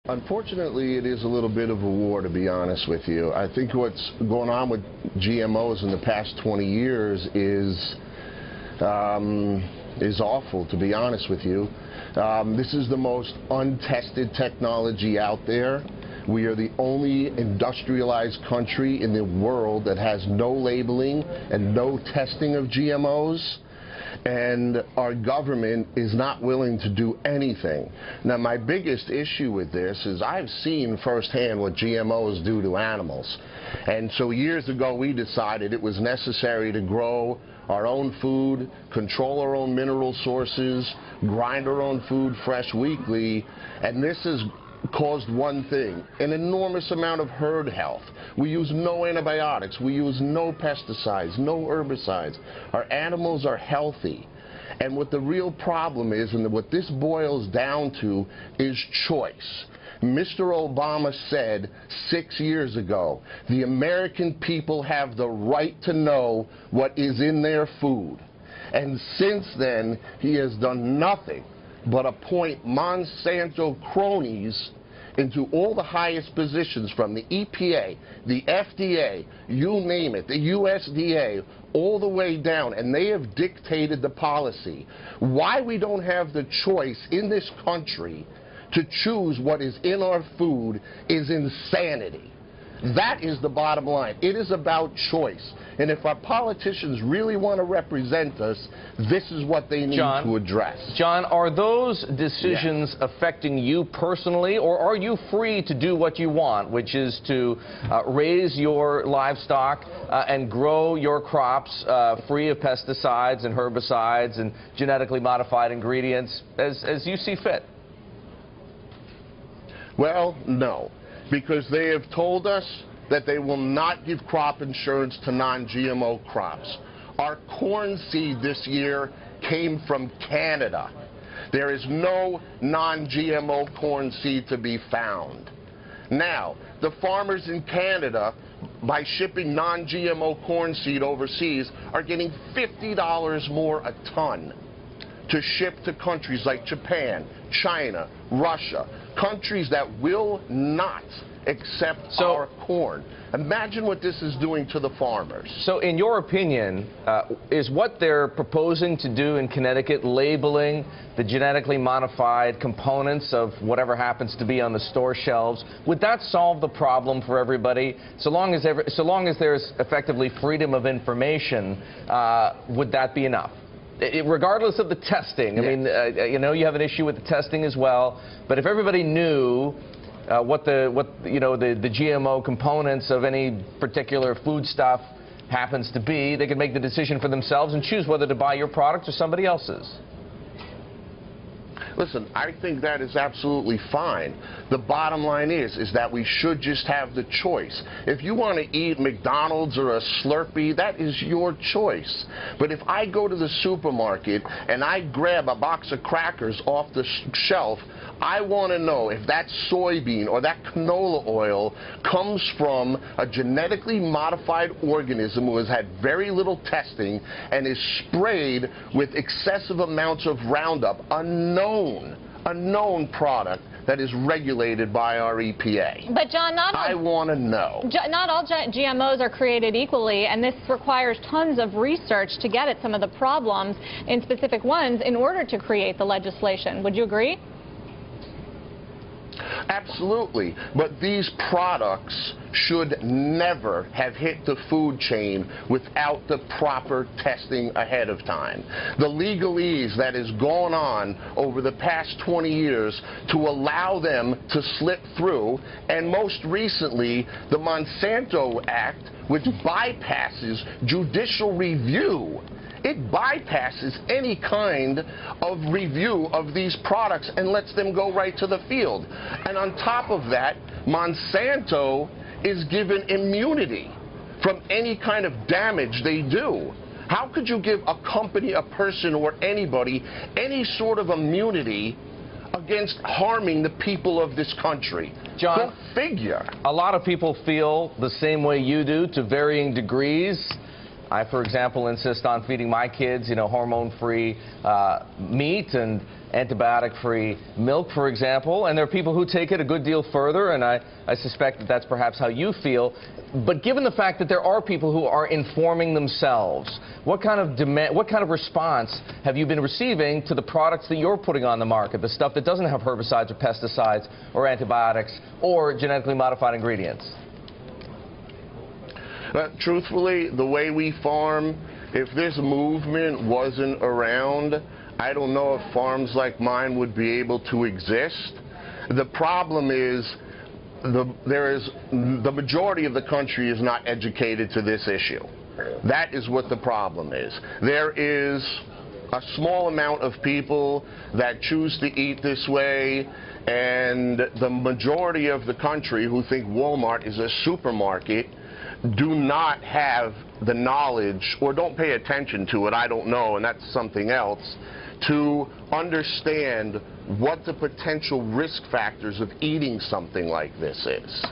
Unfortunately, it is a little bit of a war, to be honest with you. I think what's going on with GMOs in the past 20 years is awful, to be honest with you. This is the most untested technology out there. We are the only industrialized country in the world that has no labeling and no testing of GMOs. And our government is not willing to do anything. Now, my biggest issue with this is I've seen firsthand what GMOs do to animals. And so years ago, we decided it was necessary to grow our own food, control our own mineral sources, grind our own food fresh weekly, and this has caused one thing: an enormous amount of herd health. We use no antibiotics, we use no pesticides, no herbicides. Our animals are healthy. And what the real problem is, and what this boils down to, is choice. Mr. Obama said 6 years ago, the American people have the right to know what is in their food. And since then, he has done nothing but appoint Monsanto cronies into all the highest positions, from the EPA, the FDA, you name it, the USDA, all the way down, and they have dictated the policy. Why we don't have the choice in this country to choose what is in our food is insanity. That is the bottom line. It is about choice. And if our politicians really want to represent us, this is what they need to address. John, are those decisions affecting you personally, or are you free to do what you want, which is to raise your livestock and grow your crops free of pesticides and herbicides and genetically modified ingredients as you see fit? Well, no, because they have told us that they will not give crop insurance to non-GMO crops. Our corn seed this year came from Canada. There is no non-GMO corn seed to be found. Now, the farmers in Canada, by shipping non-GMO corn seed overseas, are getting $50 more a ton to ship to countries like Japan, China, Russia, countries that will not accept our corn. Imagine what this is doing to the farmers. So in your opinion, is what they're proposing to do in Connecticut, labeling the genetically modified components of whatever happens to be on the store shelves, would that solve the problem for everybody? So long as there's effectively freedom of information, would that be enough? Regardless of the testing, I mean, you know, you have an issue with the testing as well, but if everybody knew what the GMO components of any particular foodstuff happens to be, they could make the decision for themselves and choose whether to buy your product or somebody else's. Listen, I think that is absolutely fine. The bottom line is that we should just have the choice. If you want to eat McDonald's or a Slurpee, that is your choice. But if I go to the supermarket and I grab a box of crackers off the shelf, I want to know if that soybean or that canola oil comes from a genetically modified organism who has had very little testing and is sprayed with excessive amounts of Roundup, a known product that is regulated by our EPA. But John, I want to know. Not all GMOs are created equally, and this requires tons of research to get at some of the problems in specific ones in order to create the legislation. Would you agree? Absolutely, but these products should never have hit the food chain without the proper testing ahead of time. The legalese that has gone on over the past 20 years to allow them to slip through, and most recently the Monsanto Act, which bypasses judicial review. It bypasses any kind of review of these products and lets them go right to the field. And on top of that, Monsanto is given immunity from any kind of damage they do. How could you give a company, a person, or anybody any sort of immunity against harming the people of this country? John, go figure. A lot of people feel the same way you do, to varying degrees. I, for example, insist on feeding my kids, hormone-free meat, and antibiotic-free milk, for example, and there are people who take it a good deal further, and I suspect that that's perhaps how you feel. But given the fact that there are people who are informing themselves, what kind of response have you been receiving to the products that you're putting on the market, the stuff that doesn't have herbicides or pesticides or antibiotics or genetically modified ingredients? Truthfully, the way we farm, if this movement wasn't around, I don't know if farms like mine would be able to exist. The problem is the majority of the country is not educated to this issue. That is what the problem is. There is a small amount of people that choose to eat this way, and the majority of the country who think Walmart is a supermarket do not have the knowledge, or don't pay attention to it, I don't know, and that's something else, to understand what the potential risk factors of eating something like this is.